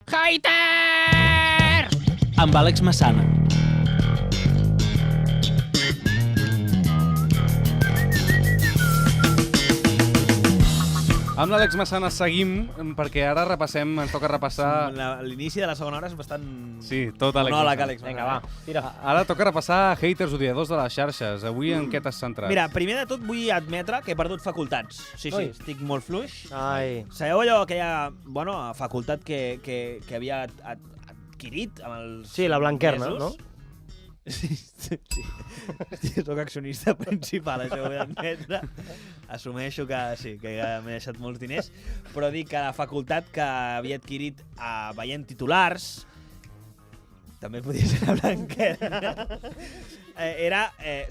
Hater! Amb Àlex Massana. Amb l'Àlex Massana seguim, perquè ara ens toca repassar... L'inici de la segona hora és bastant... Sí, tot Àlex monòleg, Massana. Àlex Massana. Vinga, va, tira. Ara toca repassar haters odiadors de les xarxes. Avui en què t'has centrat? Mira, primer de tot vull admetre que he perdut facultats. Sí, Ui. estic molt fluix. Ai. Sabeu allò, aquella facultat que havia adquirit amb els Sí, la blanquerna, mesos? no? Sí. Soc accionista principal, això ho vull admetre. Assumeixo que sí, que ja m'he deixat molts diners, però dic que la facultat que havia adquirit veient titulars, també podia ser la blanquerna, era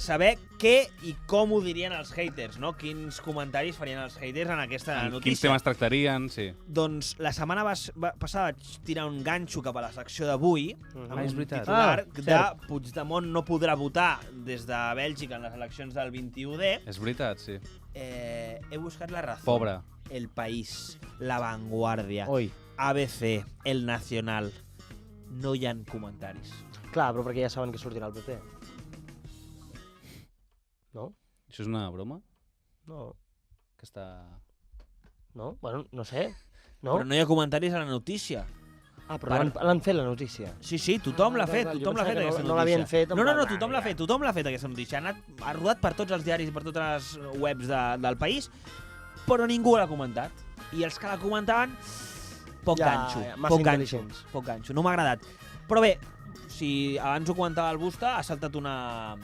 saber què i com ho dirien els haters, no? Quins comentaris farien els haters en aquesta notícia. Quins temes tractarien, sí. Doncs la setmana passada vaig tirar un ganxo cap a la secció d'avui amb és un veritat. titular de cert. Puigdemont no podrà votar des de Bèlgica en les eleccions del 21D. És veritat, sí. He buscat la raó. Pobre. El País, La Vanguardia, Ui. ABC, El Nacional. No hi ha comentaris. Clar, però perquè ja saben que sortirà el PP. No? Això és una broma? No. Que està... No? Bueno, no sé. No? Però no hi ha comentaris a la notícia. Ah, però l'han fet la notícia. Sí, tothom l'ha fet, val, tothom jo l'ha pensava fet que aquesta no notícia. l'havien fet, en No, plan, tothom l'ha fet, tothom l'ha fet aquesta notícia. Ha rodat per tots els diaris i per totes les webs del país, però ningú l'ha comentat. I els que la comentaven, poc ganxo. massa Poc ganxo. intel·ligents. Poc ganxo, no m'ha agradat. Però bé, si abans ho comentava el Busta, ha saltat una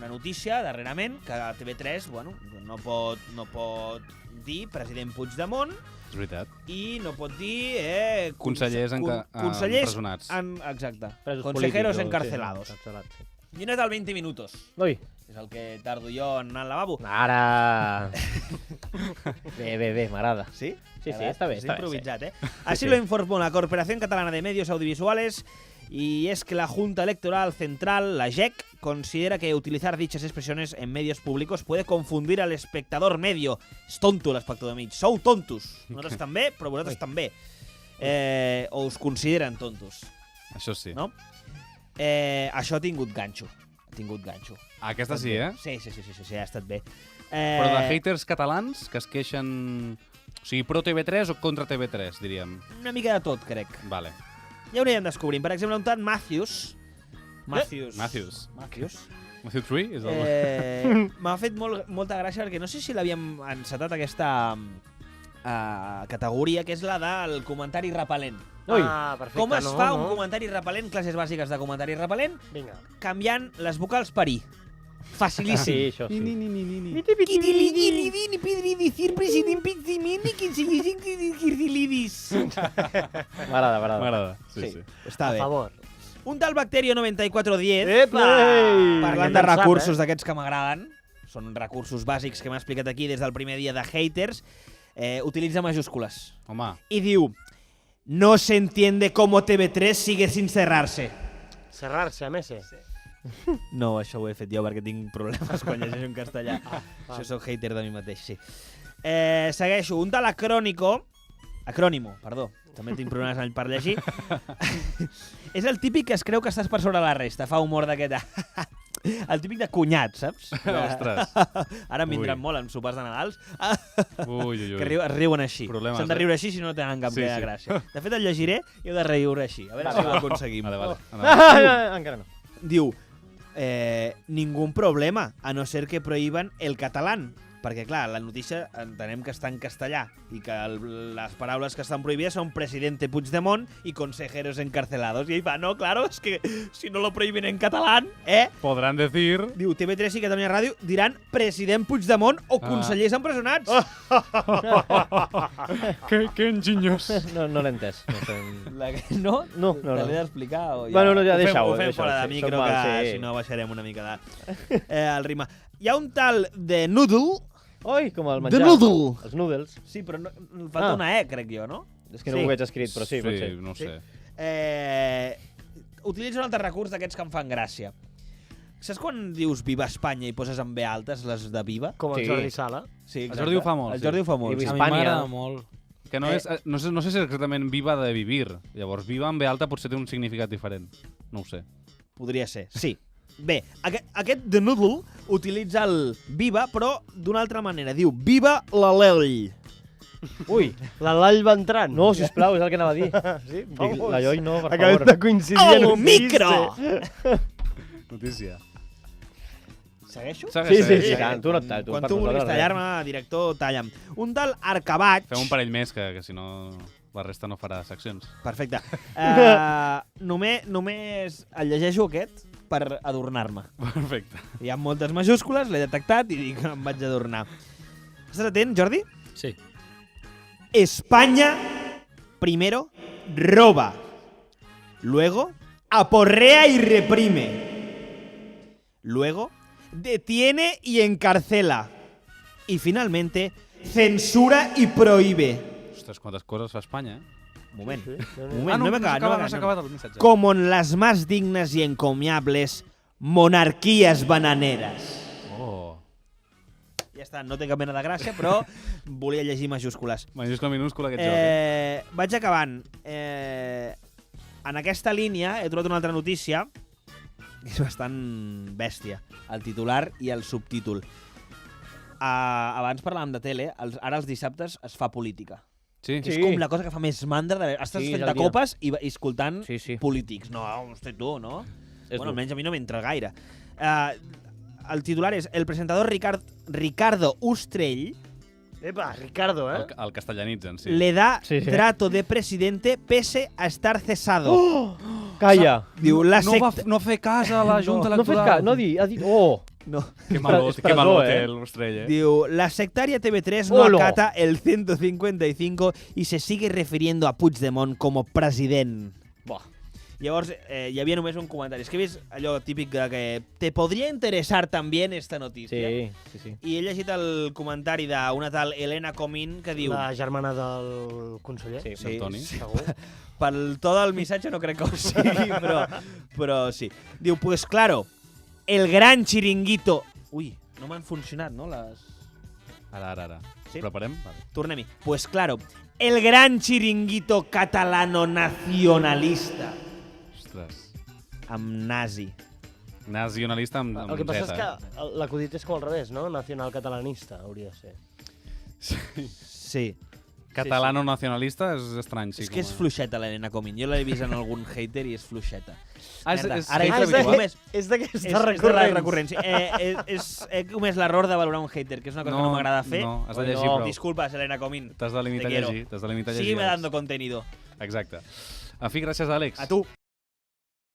notícia darrerament que TV3 no pot dir president Puigdemont És veritat. i no pot dir Consellers empresonats. Exacte. Presos Consejeros políticos, encarcelados. Sí, encarcelats, sí. I no és del 20 minutos. Ui. És el que tardo jo en anar al lavabo. Ara... Bé, m'agrada. ¿Sí? Sí, està bé, És està bé, improvisat, Así lo informó la Corporación Catalana de Medios Audiovisuales, y es que la Junta Electoral Central, la JEC, considera que utilizar dichas expresiones en medios públicos puede confundir al espectador medio. És tonto l'espectador mig. Sou tontos. Nosaltres també, però vosaltres també. O us consideren tontos. Això sí. No? Això ha tingut ganxo. Aquesta sí, eh? Sí, ha estat bé. Però de haters catalans que es queixen... O sigui, pro TV3 o contra TV3, diríem. Una mica de tot, crec. Vale. Ja ho anirem descobrint. Per exemple, un tant Matthews. Matthew 3 és el... M'ha fet molta gràcia perquè no sé si l'havíem encetat aquesta categoria, que és la del comentari repel·lent. Ui. Perfecte. Com es fa un comentari repel·lent, classes bàsiques de comentari repel·lent, Vinga. canviant les vocals per i. Facilíssim. Sí, això sí. M'agrada. Sí. Està A bé. favor. Un tal Bacterio 9410, Epa! parlant de recursos d'aquests que m'agraden, són recursos bàsics que m'ha explicat aquí des del primer dia de haters, utilitza majúscules. Home, I diu: no se entiende cómo TV3 sigue sin cerrarse. Cerrar-se, a més. No, això ho he fet jo perquè tinc problemes quan llegeixo en castellà. Això sóc hater de mi mateix, sí. Segueixo. Un tal Acrònimo, perdó. També tinc problemes per llegir. És el típic que es creu que estàs per sobre la resta. Fa humor d'aquest... El típic de cunyat, saps? ostres. Ara em vindran Ui. molt en sopars de Nadals. Ui. Que riuen així. Problemes, S'han de riure així si no tenen cap mena de gràcia. De fet, el llegiré i heu de riure així. A veure si ho aconseguim. Vale. Encara no. Diu, ningún problema, a no ser que prohíban el catalán. Perquè, clar, la notícia entenem que està en castellà i que les paraules que estan prohibides són presidente Puigdemont i consejeros encarcelados. I ell va, no, claro, es que si no lo prohíben en catalán, Podran decir... Diu, TV3 i Catalunya Ràdio diran president Puigdemont o consellers empresonats. Que enginyós. No l'he entès. No? No. Te l'he d'explicar? O ja... Bueno, no, ja deixa-ho. Ho fem fora de micro, que si no baixarem una mica el ritme. Hi ha un tal de Noodle. Ui, com el menjar. The Noodle. Els noodles. Sí, però no, falta una E, crec jo, no? És que no ho veig escrit, però sí, pot ser. no ho sé. Utilitza un altre recurs d'aquests que em fan gràcia. Saps quan dius Viva Espanya i poses en B altes les de Viva? Com el Sí. Jordi Sala. Sí, El Jordi ho fa molt. El Jordi ho fa molt. I Sí. A mi Hispània. m'agrada molt. Que no, no sé si és exactament viva de vivir. Llavors, viva amb B alta potser té un significat diferent. No ho sé. Podria ser, sí. Bé, aquest The Noodle utilitza el viva, però d'una altra manera. Diu, viva l'Alell. Ui, La Lall va entrant. no, sisplau, és el que anava a dir. Sí? Dic, la Lloi no, per Acabem favor. de coincidir en El un micro! Notícia. Segueixo? Sí, tant, tu no et tallo. Quan tu vulguis tallar-me, director, talla'm. Un tal Arcabaig... Fem un parell més, que si no la resta no farà seccions. Perfecte. Només el llegeixo aquest per adornar-me. Perfecte. Hi ha moltes majúscules, l'he detectat i dic em vaig adornar. Estàs atent, Jordi? Sí. España, primero, roba. Luego, aporrea y reprime. Luego, detiene y encarcela. Y finalmente, censura y prohíbe. Ostres, quantes coses fa Espanya, eh? Moment. Sí, Moment, no m'he acabat. No s'ha acabat el missatge. Como en las más dignas y encomiables monarquías bananeras. Oh. Ja està, no té cap mena de gràcia, però volia llegir majúscules. Majúscula minúscula aquest joc. Vaig acabant. En aquesta línia he trobat una altra notícia que és bastant bèstia. El titular i el subtítol. Abans parlàvem de tele, ara els dissabtes es fa política. Sí? És com la cosa que fa més mandra. Estàs Sí, fent és el de dia. copes i escoltant Sí. polítics. No, hosti, tu, no? És Bueno, dur. almenys a mi no m'entra gaire. El titular és el presentador Ricardo Ustrell Epa, Ricardo, eh? El castellanitzen, sí. le da Sí, sí. trato de presidente pese a estar cesado. Calla. Diu, la No va secta... no fer cas a la Junta No fes Electoral. cas, no ha dit, oh. No. Que maló, És que presó, maló eh? té l'Ostrell, eh? Diu, la sectaria TV3 no Olo. acata el 155 y se sigue refiriendo a Puigdemont como president. Buah. Llavors, hi havia només un comentari. És que he vist allò típic de que te podria interessar també esta notícia. Sí. I he llegit el comentari d'una tal Elena Comín que diu... La germana del conseller. Sí. Sí, Toni. Segur. pel to del missatge no crec que ho sigui, però sí. Diu, pues claro, el gran chiringuito... Ui, no m'han funcionat, no? Ara. Sí? Preparem? Vale. Tornem-hi. Pues claro, el gran chiringuito catalano nacionalista. Ostres. Amb nazi. Nacionalista amb El que passa Z, és que l'acudit és com al revés, no? Nacional catalanista, hauria de ser. Sí. Catalano nacionalista és estrany, sí. És que és fluixeta l'Helena Comín. Jo l'he vist en algun hater i és fluixeta. Ah, és Merda. és Ara hater és de- habitual? és d'aquesta recurrent. recurrent. Sí. He comès l'error de valorar un hater, que és una cosa que no m'agrada fer. No, has de Oi, llegir no. prou. Disculpes, Helena Comín. T'has de limitar Te a quiero. llegir. T'has de limitar a llegir. Sígueme Àlex. dando contenido. Exacte. En fi, gràcies, Àlex. A tu.